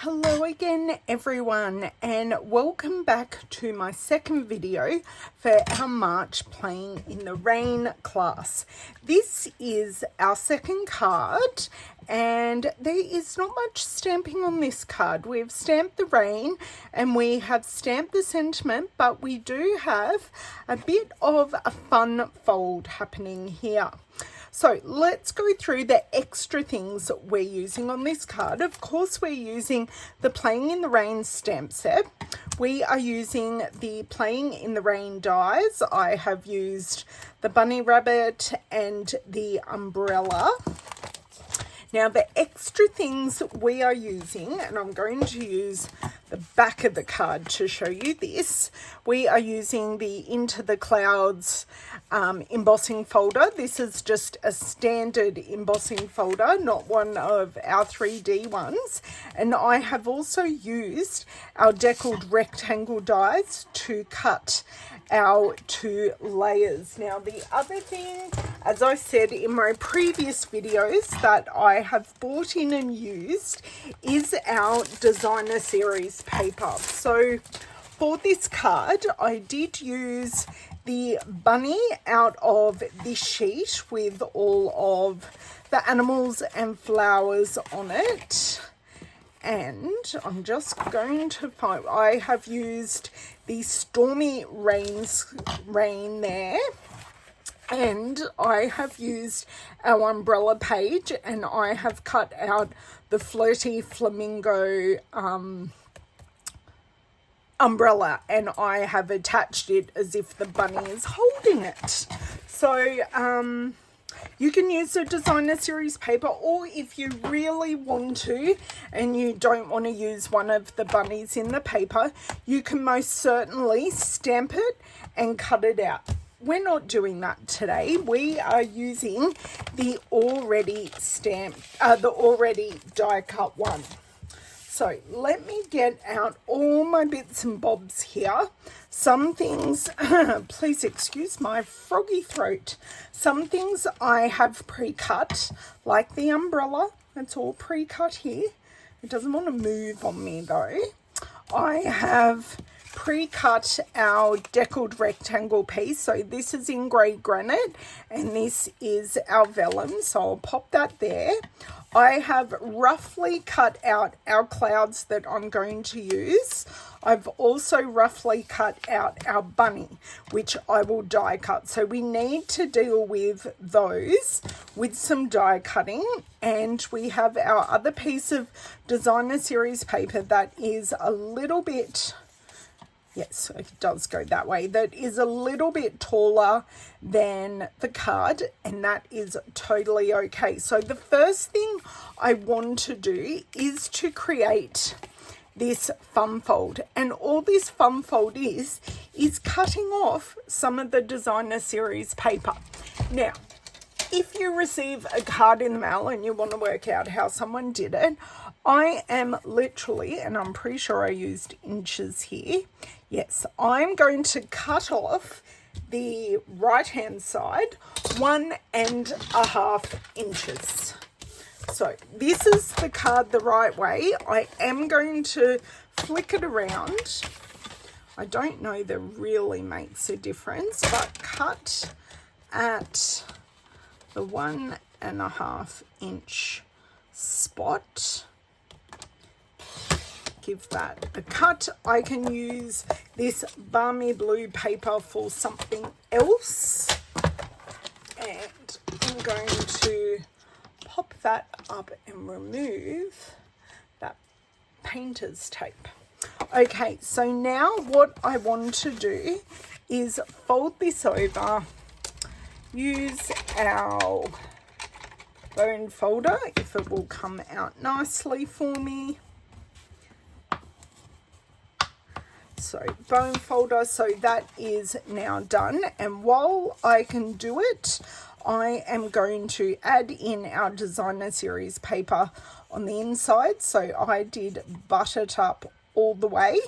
Hello again everyone, and welcome back to my second video for our March Playing in the Rain class. This is our second card and there is not much stamping on this card. We've stamped the rain and we have stamped the sentiment, but we do have a bit of a fun fold happening here. So let's go through the extra things we're using on this card. Of course, we're using the Playing in the Rain stamp set. We are using the Playing in the Rain dies. I have used the bunny rabbit and the umbrella. Now the extra things we are using, and I'm going to use the back of the card to show you this. We are using the Into the Clouds embossing folder. This is just a standard embossing folder, not one of our 3D ones. And I have also used our deckled rectangle dies to cut our two layers. Now the other thing, as I said in my previous videos, that I have bought in and used is our designer series paper. So for this card I did use the bunny out of this sheet with all of the animals and flowers on it. And I'm just going to find, I have used the Stormy Rain there, and I have used our umbrella page, and I have cut out the Flirty Flamingo umbrella, and I have attached it as if the bunny is holding it. So you can use the designer series paper, or if you really want to and you don't want to use one of the bunnies in the paper, you can most certainly stamp it and cut it out. We're not doing that today. We are using the already die cut one. So let me get out all my bits and bobs here. Some things, please excuse my froggy throat. Some things I have pre-cut, like the umbrella. It's all pre-cut here. It doesn't want to move on me though. I have pre-cut our deckled rectangle piece. So this is in grey granite and this is our vellum. So I'll pop that there. I have roughly cut out our clouds that I'm going to use. I've also roughly cut out our bunny, which I will die cut. So we need to deal with those with some die cutting. And we have our other piece of designer series paper that is a little bit, yes, it does go that way, that is a little bit taller than the card, and that is totally okay. So the first thing I want to do is to create this fun fold, and all this fun fold is cutting off some of the designer series paper. Now, if you receive a card in the mail and you want to work out how someone did it, I am literally, and I'm pretty sure I used inches here. Yes, I'm going to cut off the right hand side 1.5 inches. So this is the card the right way. I am going to flick it around. I don't know that really makes a difference, but cut at the 1.5 inch spot. Give that a cut. I can use this balmy blue paper for something else, and I'm going to pop that up and remove that painter's tape. Okay, so now what I want to do is fold this over, use our bone folder if it will come out nicely for me. So bone folder, so that is now done, and while I can do it, I am going to add in our designer series paper on the inside. So I did butter it up all the way,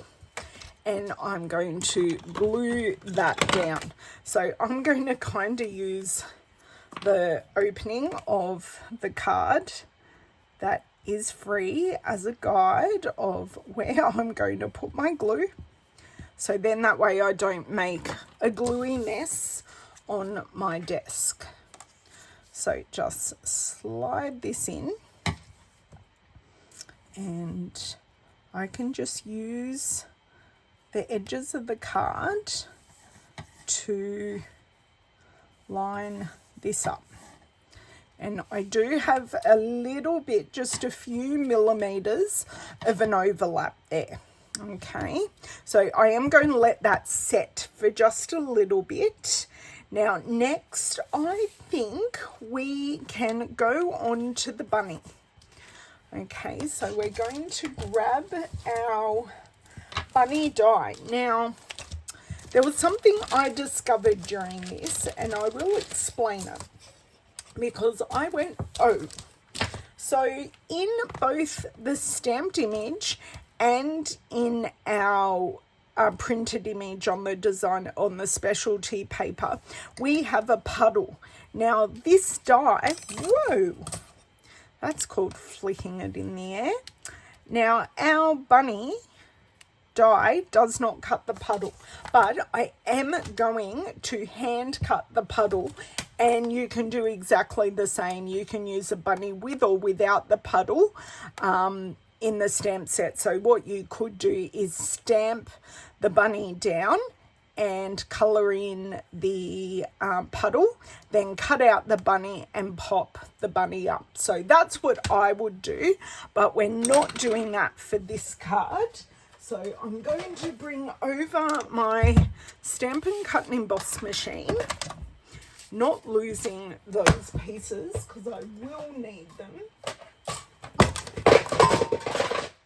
and I'm going to glue that down. So I'm going to kind of use the opening of the card that is free as a guide of where I'm going to put my glue. So then that way I don't make a gluey mess on my desk. So just slide this in, and I can just use the edges of the card to line this up. And I do have a little bit, just a few millimeters of an overlap there. Okay, so I am going to let that set for just a little bit. Now next, I think we can go on to the bunny. Okay, so we're going to grab our bunny die. Now, there was something I discovered during this, and I will explain it, because I went, oh. So in both the stamped image and in our printed image on the design, on the specialty paper, we have a puddle. Now this die, whoa, that's called flicking it in the air. Now our bunny die does not cut the puddle, but I am going to hand cut the puddle, and you can do exactly the same. You can use a bunny with or without the puddle in the stamp set. So what you could do is stamp the bunny down and colour in the puddle, then cut out the bunny and pop the bunny up. So that's what I would do, but we're not doing that for this card. So I'm going to bring over my Stampin' Cut and Emboss machine, not losing those pieces because I will need them.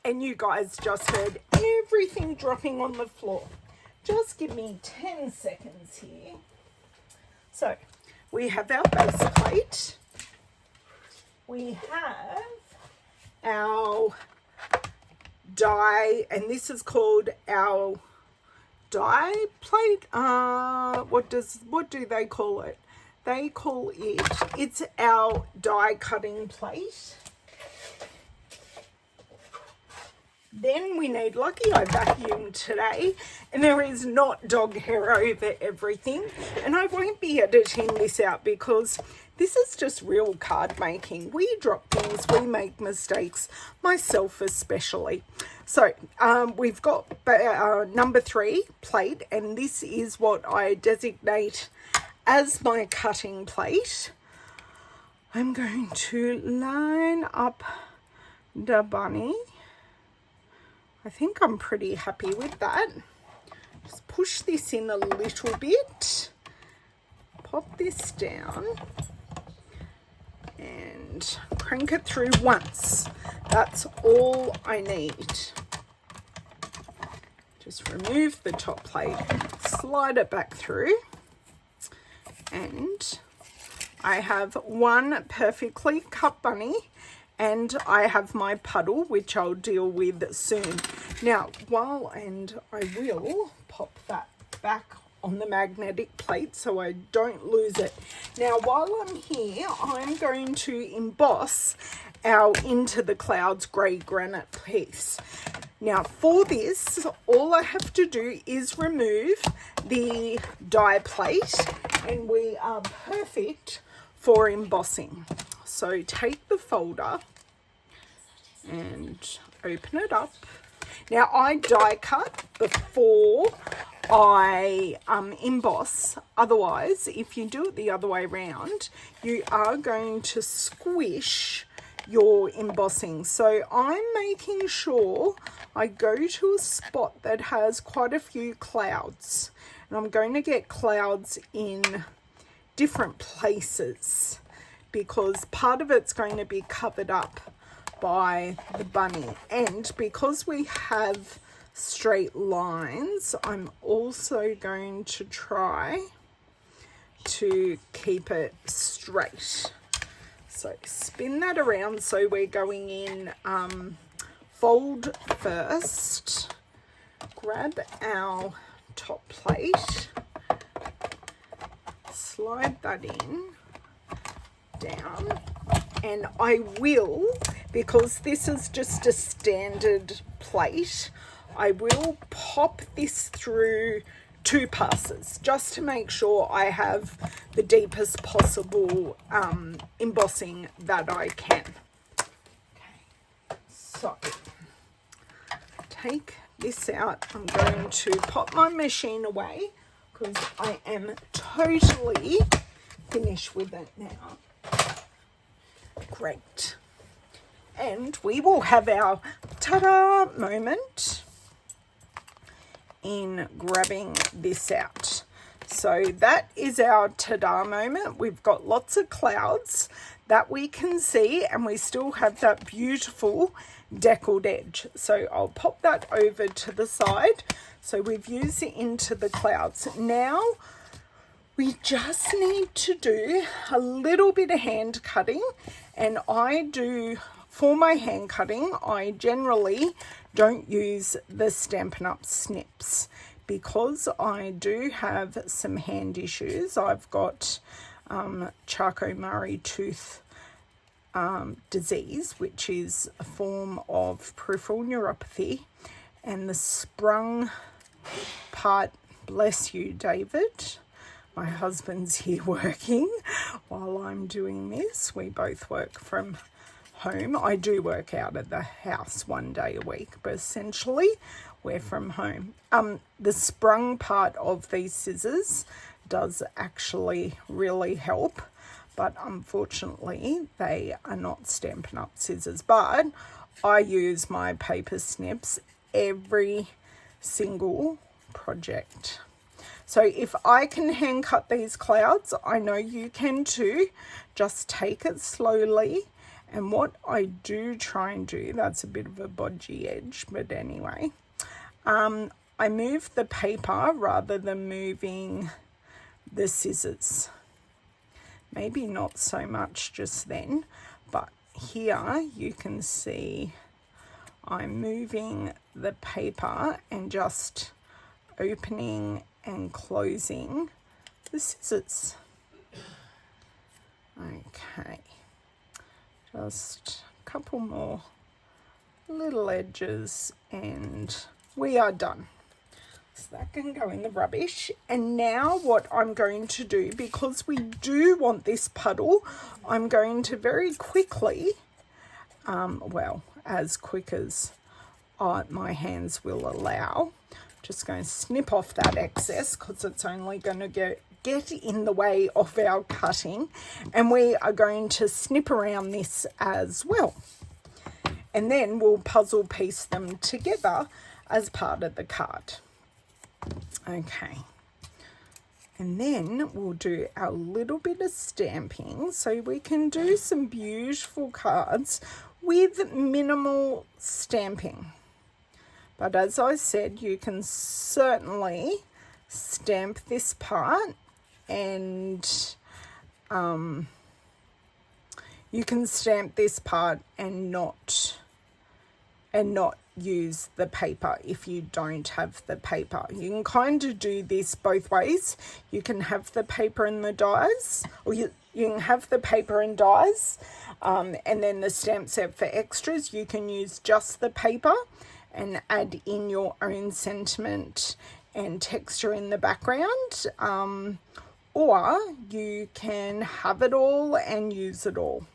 And you guys just heard everything dropping on the floor. Just give me 10 seconds here. So we have our base plate. We have our die, and this is called our die plate. What do they call it? They call it's our die cutting plate. Then we need, lucky I vacuumed today, and there is not dog hair over everything, and I won't be editing this out because this is just real card making. We drop things, we make mistakes, myself especially. So we've got number 3 plate, and this is what I designate as my cutting plate. I'm going to line up the bunny. I think I'm pretty happy with that. Just push this in a little bit, pop this down, and crank it through once. That's all I need. Just remove the top plate, slide it back through, and I have one perfectly cut bunny, and I have my puddle, which I'll deal with soon. Now, I will pop that back on the magnetic plate so I don't lose it. Now, while I'm here, I'm going to emboss our Into the Clouds grey granite piece. Now, for this, all I have to do is remove the die plate, and we are perfect for embossing. So take the folder and open it up. Now I die cut before I emboss. Otherwise, if you do it the other way around, you are going to squish your embossing. So I'm making sure I go to a spot that has quite a few clouds, and I'm going to get clouds in different places because part of it's going to be covered up by the bunny, and because we have straight lines, I'm also going to try to keep it straight. So spin that around. So we're going in fold first, grab our top plate, slide that in, down, and I will, because this is just a standard plate, I will pop this through 2 passes just to make sure I have the deepest possible embossing that I can. Okay, so take this out. I'm going to pop my machine away because I am totally finished with it now. Great. And we will have our ta-da moment in grabbing this out. So that is our ta-da moment. We've got lots of clouds that we can see, and we still have that beautiful deckled edge. So I'll pop that over to the side. So we've used it into the clouds. Now we just need to do a little bit of hand cutting, and I do, for my hand cutting, I generally don't use the Stampin' Up snips because I do have some hand issues. I've got Charcot-Marie tooth disease, which is a form of peripheral neuropathy, and the sprung part, bless you, David. My husband's here working while I'm doing this. We both work from home. I do work out of the house 1 day a week, but essentially we're from home. The sprung part of these scissors does actually really help, but unfortunately they are not Stampin' Up scissors. But I use my paper snips every single project. So if I can hand cut these clouds, I know you can too. Just take it slowly. And what I do try and do, that's a bit of a bodgy edge, but anyway, I move the paper rather than moving the scissors. Maybe not so much just then, but here you can see I'm moving the paper and just opening and closing the scissors. Okay, just a couple more little edges and we are done. So that can go in the rubbish. And now what I'm going to do, because we do want this puddle, I'm going to very quickly, well, as quick as my hands will allow, just going to snip off that excess because it's only going to get in the way of our cutting, and we are going to snip around this as well, and then we'll puzzle piece them together as part of the card. Okay, and then we'll do our little bit of stamping so we can do some beautiful cards with minimal stamping. But as I said, you can certainly stamp this part, and you can stamp this part and not use the paper if you don't have the paper. You can kind of do this both ways. You can have the paper and the dies, or you can have the paper and dies, and then the stamp set for extras. You can use just the paper and add in your own sentiment and texture in the background, or you can have it all and use it all.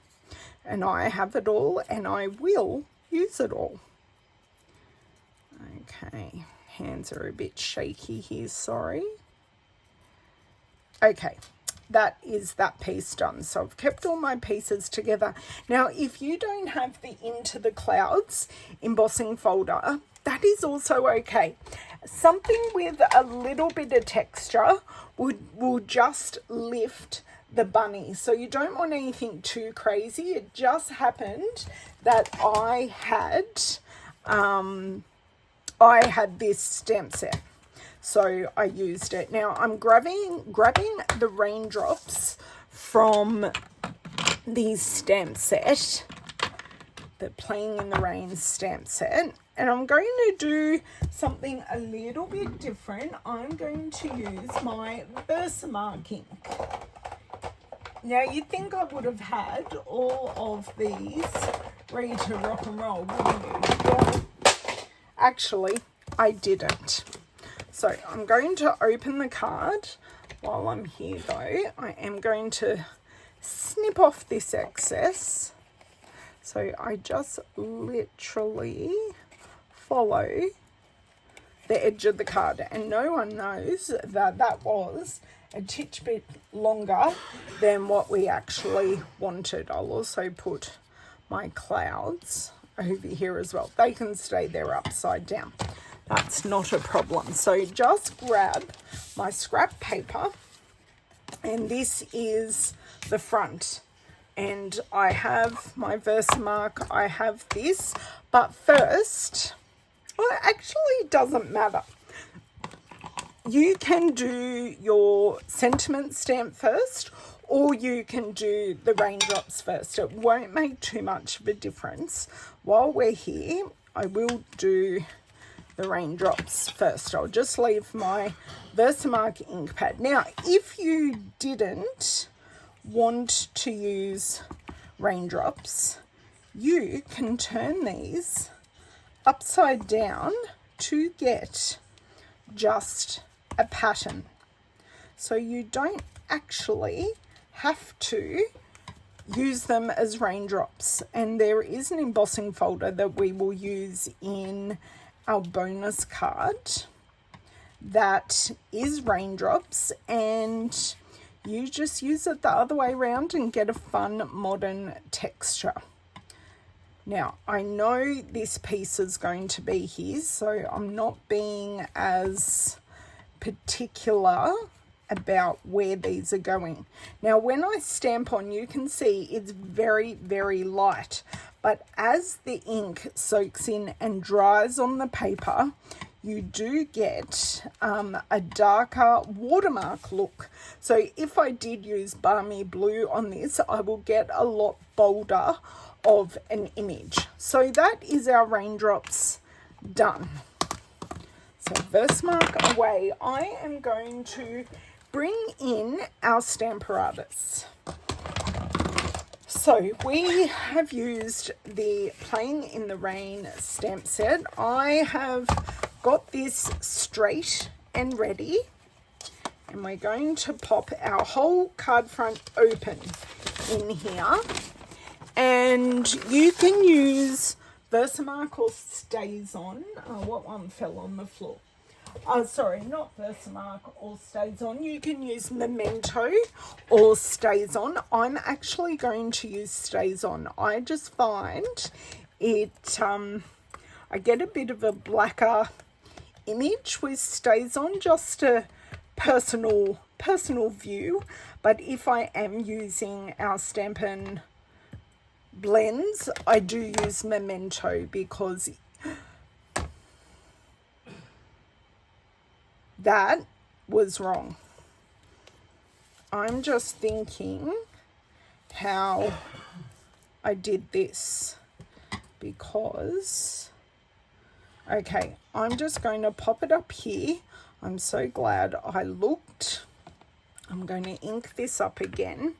And I have it all and I will use it all. Okay, hands are a bit shaky here, sorry. Okay, that is that piece done. So I've kept all my pieces together. Now, if you don't have the Into the Clouds embossing folder, that is also okay. Something with a little bit of texture will just lift the bunny. So you don't want anything too crazy. It just happened that I had this stamp set, so I used it. Now I'm grabbing the raindrops from the stamp set, the Playing in the Rain stamp set, and I'm going to do something a little bit different. I'm going to use my Versamark ink. Now you'd think I would have had all of these ready to rock and roll, wouldn't you? Well, actually, I didn't. So I'm going to open the card. While I'm here though, I am going to snip off this excess. So I just literally follow the edge of the card, and no one knows that that was a titch bit longer than what we actually wanted. I'll also put my clouds over here as well. They can stay there upside down. That's not a problem. So just grab my scrap paper, and this is the front. And I have my Versamark, I have this, but first, well, actually it doesn't matter. You can do your sentiment stamp first, or you can do the raindrops first. It won't make too much of a difference. While we're here, I will do the raindrops first. I'll just leave my Versamark ink pad. Now, if you didn't want to use raindrops, you can turn these upside down to get just a pattern. So you don't actually have to use them as raindrops. And there is an embossing folder that we will use in our bonus card that is raindrops, and you just use it the other way around and get a fun modern texture. Now, I know this piece is going to be his, so I'm not being as particular about where these are going. Now, when I stamp on, you can see it's very, very light, but as the ink soaks in and dries on the paper, you do get a darker watermark look. So if I did use balmy blue on this, I will get a lot bolder of an image. So that is our raindrops done. So Versamark away. I am going to bring in our Stamparatus. So we have used the Playing in the Rain stamp set. I have got this straight and ready, and we're going to pop our whole card front open in here. And you can use Versamark or Stays On. What one fell on the floor? Sorry, not Versamark or Stays On. You can use Memento or Stays On. I'm actually going to use Stays On. I just find it, I get a bit of a blacker image with Stays On, just a personal view. But if I am using our Stampin' blends, I do use Memento because that was wrong. I'm just thinking how I did this because, okay, I'm just going to pop it up here. I'm so glad I looked. I'm going to ink this up again.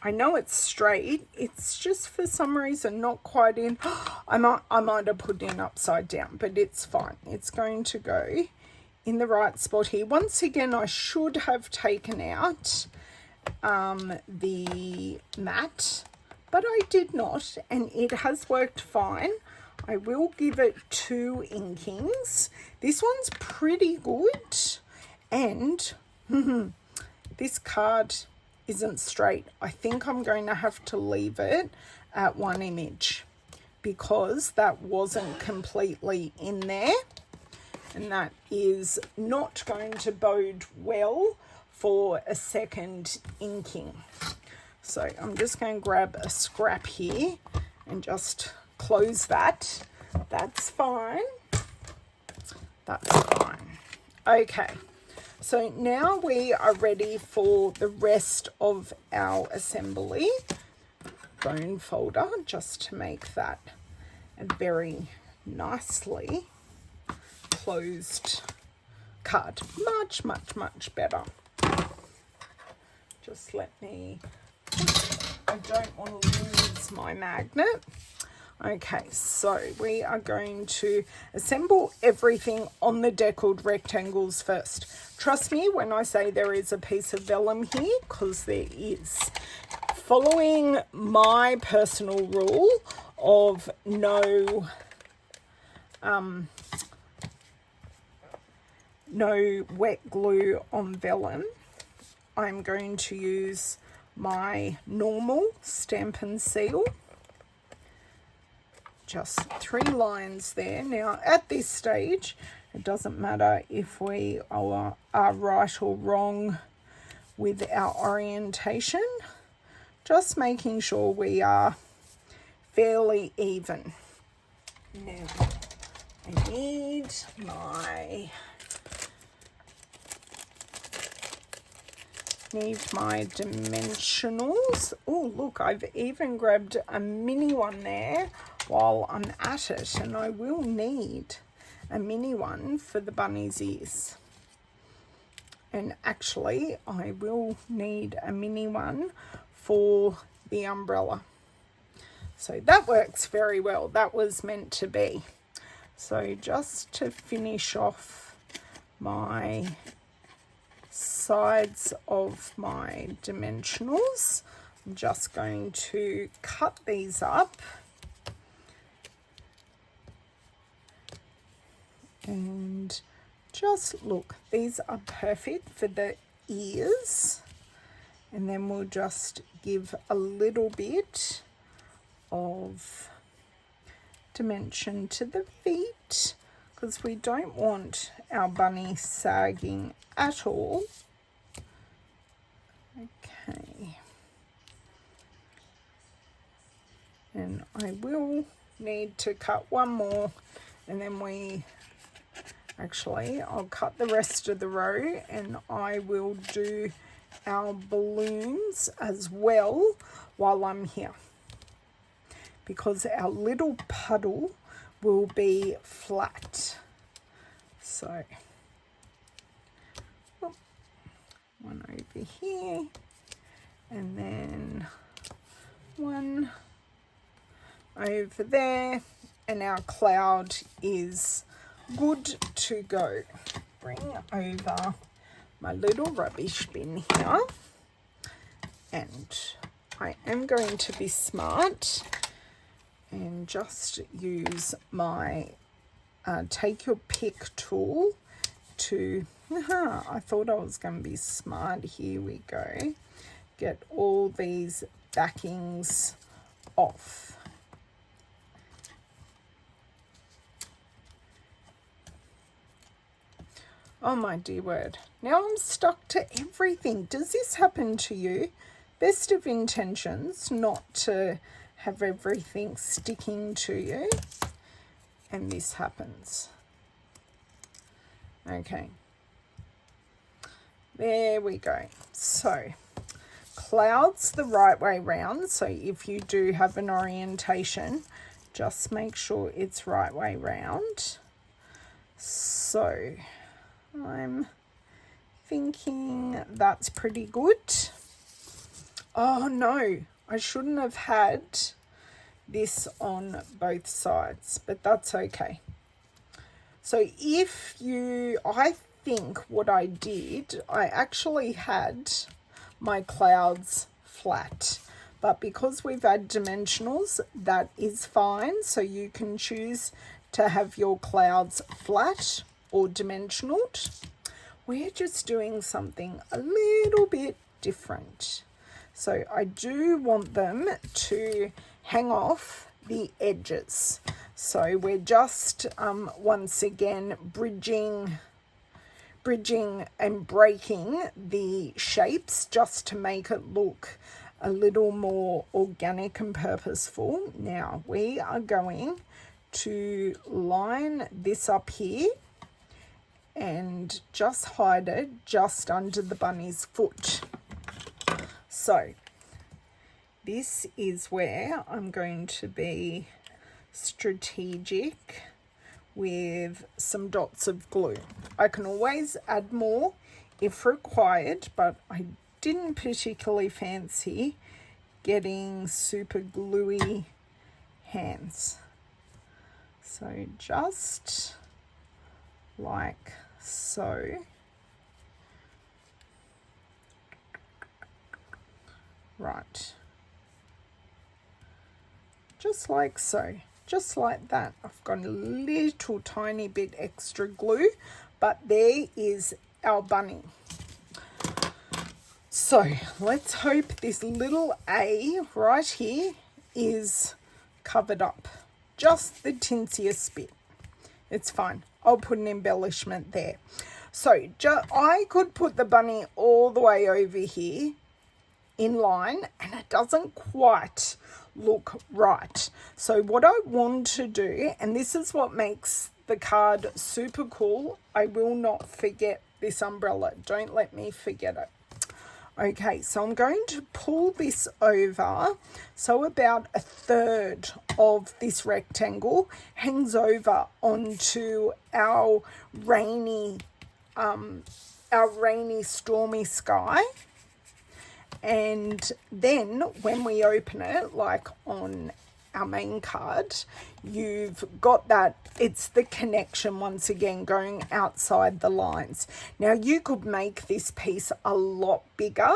I know it's straight, it's just for some reason not quite in. I might have put in upside down, but it's fine. It's going to go in the right spot here. Once again, I should have taken out the mat, but I did not, and it has worked fine. I will give it 2 inkings. This one's pretty good, and this card isn't straight. I think I'm going to have to leave it at 1 image because that wasn't completely in there, and that is not going to bode well for a second inking. So I'm just going to grab a scrap here and just close that. That's fine. That's fine. Okay. So now we are ready for the rest of our assembly. Bone folder, just to make that a very nicely closed card. Much, much, much better. Just let me, I don't want to lose there's my magnet. Okay, so we are going to assemble everything on the deckled rectangles first. Trust me when I say there is a piece of vellum here, because there is. Following my personal rule of no wet glue on vellum, I'm going to use my normal Stampin' seal. Just 3 lines there. Now at this stage it doesn't matter if we are right or wrong with our orientation, just making sure we are fairly even. Now I need my dimensionals. Oh look, I've even grabbed a mini one there while I'm at it, and I will need a mini one for the bunny's ears, and actually I will need a mini one for the umbrella. So that works very well. That was meant to be. So just to finish off my sides of my dimensionals, I'm just going to cut these up. And just look, these are perfect for the ears, and then we'll just give a little bit of dimension to the feet, because we don't want our bunny sagging at all. Okay, and I will need to cut one more, and then I'll cut the rest of the row, and I will do our balloons as well while I'm here, because our little puddle will be flat. So one over here, and then one over there, and our cloud is good to go. Bring over my little rubbish bin here, and I am going to be smart and just use my take your pick tool to, I thought I was going to be smart. Here we go. Get all these backings off. Oh my dear word. Now I'm stuck to everything. Does this happen to you? Best of intentions not to have everything sticking to you, and this happens. Okay. There we go. So clouds the right way round. So if you do have an orientation, just make sure it's right way round. So I'm thinking that's pretty good. Oh no, I shouldn't have had this on both sides, but that's okay. So I think what I did, I actually had my clouds flat, but because we've had dimensionals, that is fine. So you can choose to have your clouds flat or dimensional. We're just doing something a little bit different. So I do want them to hang off the edges. So we're just once again bridging and breaking the shapes just to make it look a little more organic and purposeful. Now we are going to line this up here and just hide it just under the bunny's foot. So this is where I'm going to be strategic with some dots of glue. I can always add more if required, but I didn't particularly fancy getting super gluey hands. So just like so. Right. Just like so. Just like that. I've got a little tiny bit extra glue, but there is our bunny. So let's hope this little A right here is covered up. Just the tinsiest bit. It's fine. I'll put an embellishment there. So I could put the bunny all the way over here in line and it doesn't quite look right. So what I want to do, and this is what makes the card super cool, I will not forget this umbrella. Don't let me forget it. Okay, so I'm going to pull this over so about a third of this rectangle hangs over onto our rainy stormy sky. And then when we open it, like on our main card, you've got that, it's the connection once again going outside the lines. Now you could make this piece a lot bigger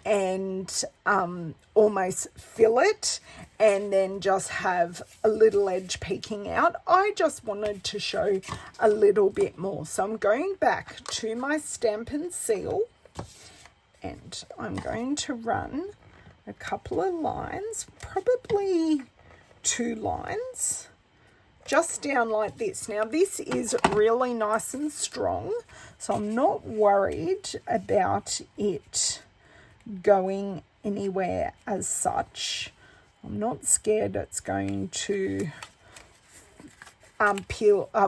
and almost fill it and then just have a little edge peeking out. I just wanted to show a little bit more. So I'm going back to my Stampin' seal and I'm going to run a couple of lines, probably 2 lines, just down like this. Now this is really nice and strong, so I'm not worried about it going anywhere as such. I'm not scared it's going to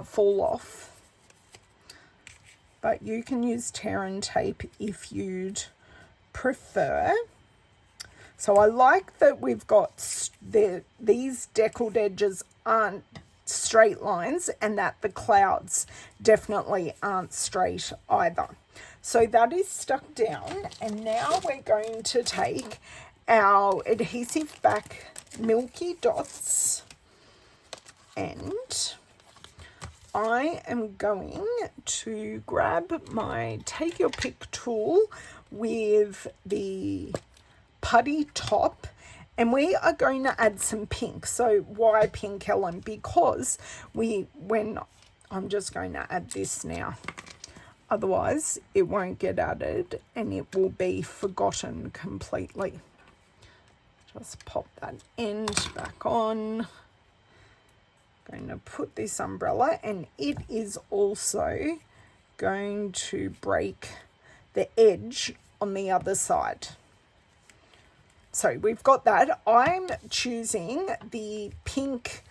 fall off, but you can use tear and tape if you'd prefer. So I like that we've got these deckled edges aren't straight lines and that the clouds definitely aren't straight either. So that is stuck down, and now we're going to take our adhesive back milky dots and I am going to grab my take your pick tool with the putty top, and we are going to add some pink. So why pink, Ellen? Because I'm just going to add this now, otherwise it won't get added and it will be forgotten completely. Just pop that end back on. Going to put this umbrella, and it is also going to break the edge on the other side. So we've got that. I'm choosing the pink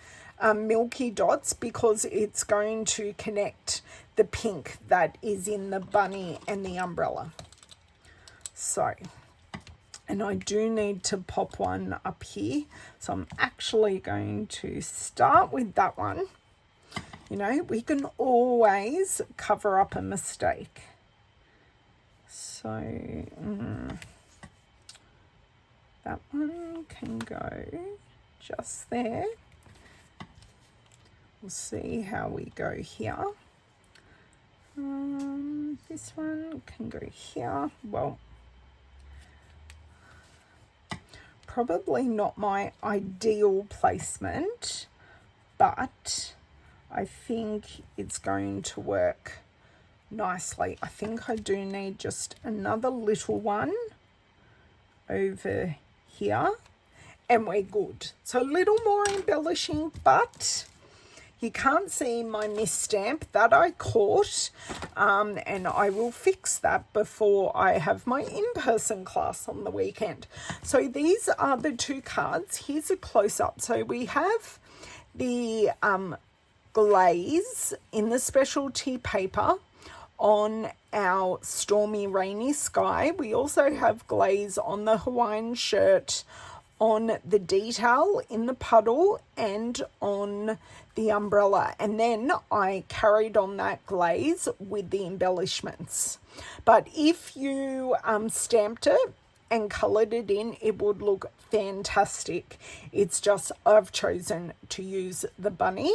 milky dots because it's going to connect the pink that is in the bunny and the umbrella. So, and I do need to pop one up here. So I'm actually going to start with that one. You know, we can always cover up a mistake. So that one can go just there. We'll see how we go here. This one can go here. Well, probably not my ideal placement, but I think it's going to work nicely. I think I do need just another little one over here and we're good. So a little more embellishing, but you can't see my misstamp that I caught, and I will fix that before I have my in-person class on the weekend. So these are the 2 cards. Here's a close-up. So we have the glaze in the specialty paper on our stormy rainy sky. We also have glaze on the Hawaiian shirt, on the detail in the puddle, and on the umbrella. And then I carried on that glaze with the embellishments. But if you stamped it and coloured it in, it would look fantastic. It's just I've chosen to use the bunny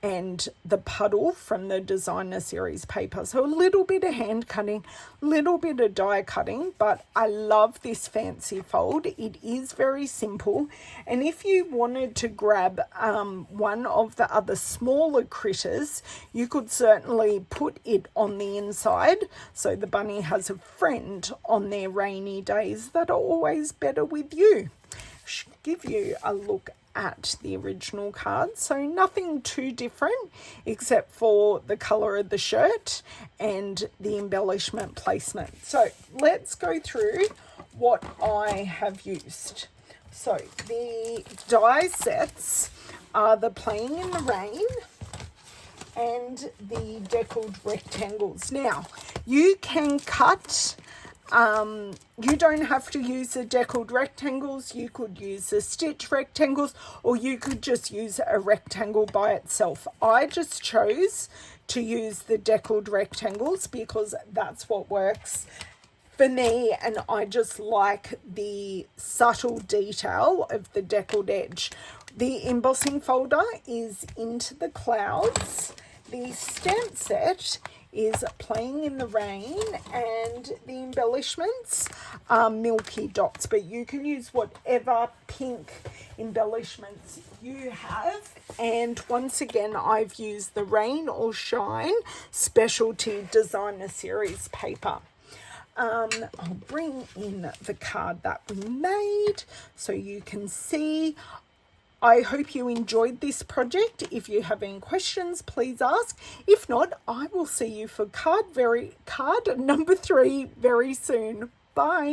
and the puddle from the designer series paper. So a little bit of hand cutting, little bit of die cutting, but I love this fancy fold. It is very simple. And if you wanted to grab one of the other smaller critters, you could certainly put it on the inside so the bunny has a friend on their rainy days that are always better with you. Should give you a look at the original card. So nothing too different except for the colour of the shirt and the embellishment placement. So let's go through what I have used. So the die sets are the Playing in the Rain and the deckled rectangles. Now, you can cut, you don't have to use the deckled rectangles. You could use the stitch rectangles, or you could just use a rectangle by itself. I just chose to use the deckled rectangles because that's what works for me, and I just like the subtle detail of the deckled edge. The embossing folder is Into the Clouds. The stamp set is Playing in the Rain, and the embellishments are Milky Dots, but you can use whatever pink embellishments you have. And once again, I've used the Rain or Shine Specialty Designer Series paper. I'll bring in the card that we made so you can see. I hope you enjoyed this project. If you have any questions, please ask. If not, I will see you for card number 3 very soon. Bye.